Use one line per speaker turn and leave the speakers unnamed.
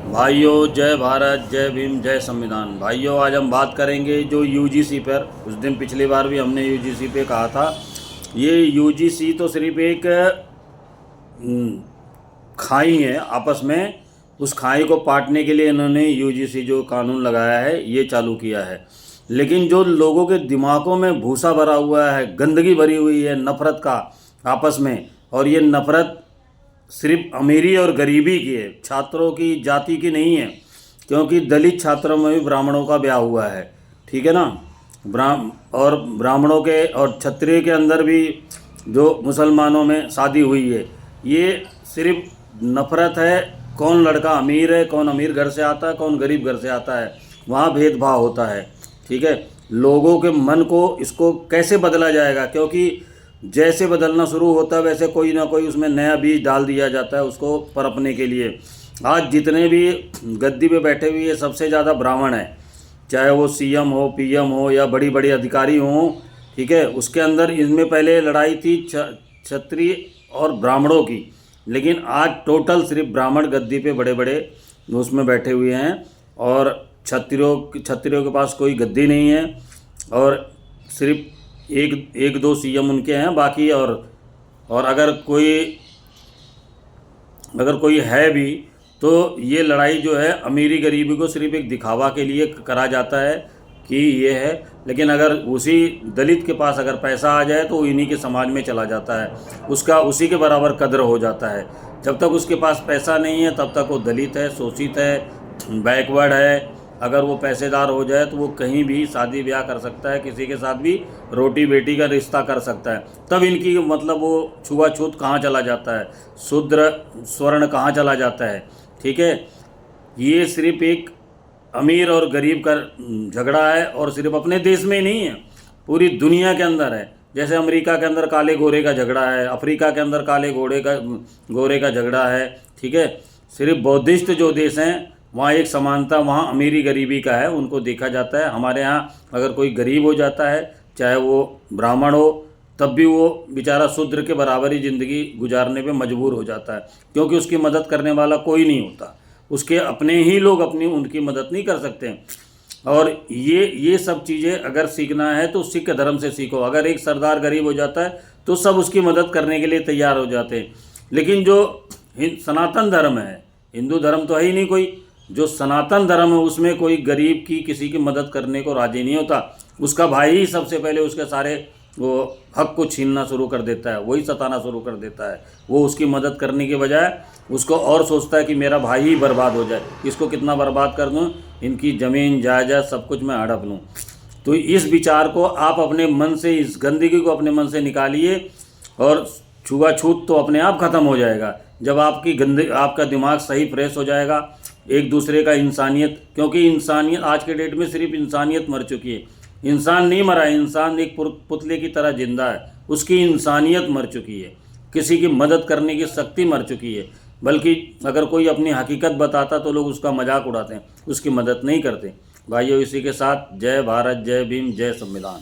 भाइयों, जय भारत, जय भीम, जय संविधान। भाइयों, आज हम बात करेंगे जो यूजीसी पर, उस दिन पिछली बार भी हमने यूजीसी पे कहा था। ये यूजीसी तो सिर्फ एक खाई है आपस में। उस खाई को पाटने के लिए इन्होंने यूजीसी जो कानून लगाया है ये चालू किया है। लेकिन जो लोगों के दिमागों में भूसा भरा हुआ है, गंदगी भरी हुई है नफ़रत का आपस में, और ये नफ़रत सिर्फ अमीरी और गरीबी की है, छात्रों की जाति की नहीं है। क्योंकि दलित छात्रों में भी ब्राह्मणों का ब्याह हुआ है, ठीक है ना। ब्राह्मणों के और क्षत्रिय के अंदर भी जो मुसलमानों में शादी हुई है। ये सिर्फ नफ़रत है। कौन लड़का अमीर है, कौन अमीर घर से आता है, कौन गरीब घर से आता है, वहाँ भेदभाव होता है, ठीक है। लोगों के मन को इसको कैसे बदला जाएगा, क्योंकि जैसे बदलना शुरू होता है वैसे कोई ना कोई उसमें नया बीज डाल दिया जाता है उसको पनपने के लिए। आज जितने भी गद्दी पे बैठे हुए सबसे ज़्यादा ब्राह्मण है, चाहे वो सीएम हो, पीएम हो या बड़ी बड़ी अधिकारी हों, ठीक है। उसके अंदर इनमें पहले लड़ाई थी क्षत्रिय और ब्राह्मणों की, लेकिन आज टोटल सिर्फ ब्राह्मण गद्दी पे बड़े बड़े उसमें बैठे हुए हैं, और क्षत्रियों के पास कोई गद्दी नहीं है, और सिर्फ एक एक दो सीएम उनके हैं बाकी। और अगर कोई है भी तो ये लड़ाई जो है अमीरी गरीबी को सिर्फ एक दिखावा के लिए करा जाता है कि ये है। लेकिन अगर उसी दलित के पास अगर पैसा आ जाए तो वो इन्हीं के समाज में चला जाता है, उसका उसी के बराबर कद्र हो जाता है। जब तक उसके पास पैसा नहीं है तब तक वो दलित है, शोषित है, बैकवर्ड है। अगर वो पैसेदार हो जाए तो वो कहीं भी शादी ब्याह कर सकता है, किसी के साथ भी रोटी बेटी का रिश्ता कर सकता है। तब इनकी मतलब वो छुआछूत कहाँ चला जाता है, शूद्र स्वर्ण कहाँ चला जाता है, ठीक है। ये सिर्फ एक अमीर और गरीब का झगड़ा है, और सिर्फ अपने देश में ही नहीं है, पूरी दुनिया के अंदर है। जैसे अमेरिका के अंदर काले गोरे का झगड़ा है, अफ्रीका के अंदर काले गोरे का झगड़ा है, ठीक है। सिर्फ बौद्धिस्ट जो देश हैं वहाँ एक समानता, वहाँ अमीरी गरीबी का है, उनको देखा जाता है। हमारे यहाँ अगर कोई गरीब हो जाता है, चाहे वो ब्राह्मण हो, तब भी वो बेचारा शूद्र के बराबर ही ज़िंदगी गुजारने पे मजबूर हो जाता है, क्योंकि उसकी मदद करने वाला कोई नहीं होता। उसके अपने ही लोग उनकी मदद नहीं कर सकते। और ये सब चीज़ें अगर सीखना है तो सिख धर्म से सीखो। अगर एक सरदार गरीब हो जाता है तो सब उसकी मदद करने के लिए तैयार हो जाते हैं। लेकिन जो सनातन धर्म है, हिंदू धर्म तो है ही नहीं कोई, जो सनातन धर्म है उसमें कोई गरीब की किसी की मदद करने को राजी नहीं होता। उसका भाई ही सबसे पहले उसके सारे वो हक को छीनना शुरू कर देता है, वही सताना शुरू कर देता है। वो उसकी मदद करने के बजाय उसको और सोचता है कि मेरा भाई ही बर्बाद हो जाए, इसको कितना बर्बाद कर दूँ, इनकी ज़मीन जायदाद सब कुछ मैं हड़प लूँ। तो इस विचार को आप अपने मन से, इस गंदगी को अपने मन से निकालिए, और छुआछूत तो अपने आप ख़त्म हो जाएगा जब आपका दिमाग सही फ्रेश हो जाएगा। एक दूसरे का इंसानियत, क्योंकि इंसानियत आज के डेट में सिर्फ इंसानियत मर चुकी है। इंसान नहीं मरा है, इंसान एक पुतले की तरह जिंदा है, उसकी इंसानियत मर चुकी है, किसी की मदद करने की शक्ति मर चुकी है। बल्कि अगर कोई अपनी हकीकत बताता तो लोग उसका मजाक उड़ाते हैं, उसकी मदद नहीं करते। भाइयों, इसी के साथ जय भारत, जय भीम, जय संविधान।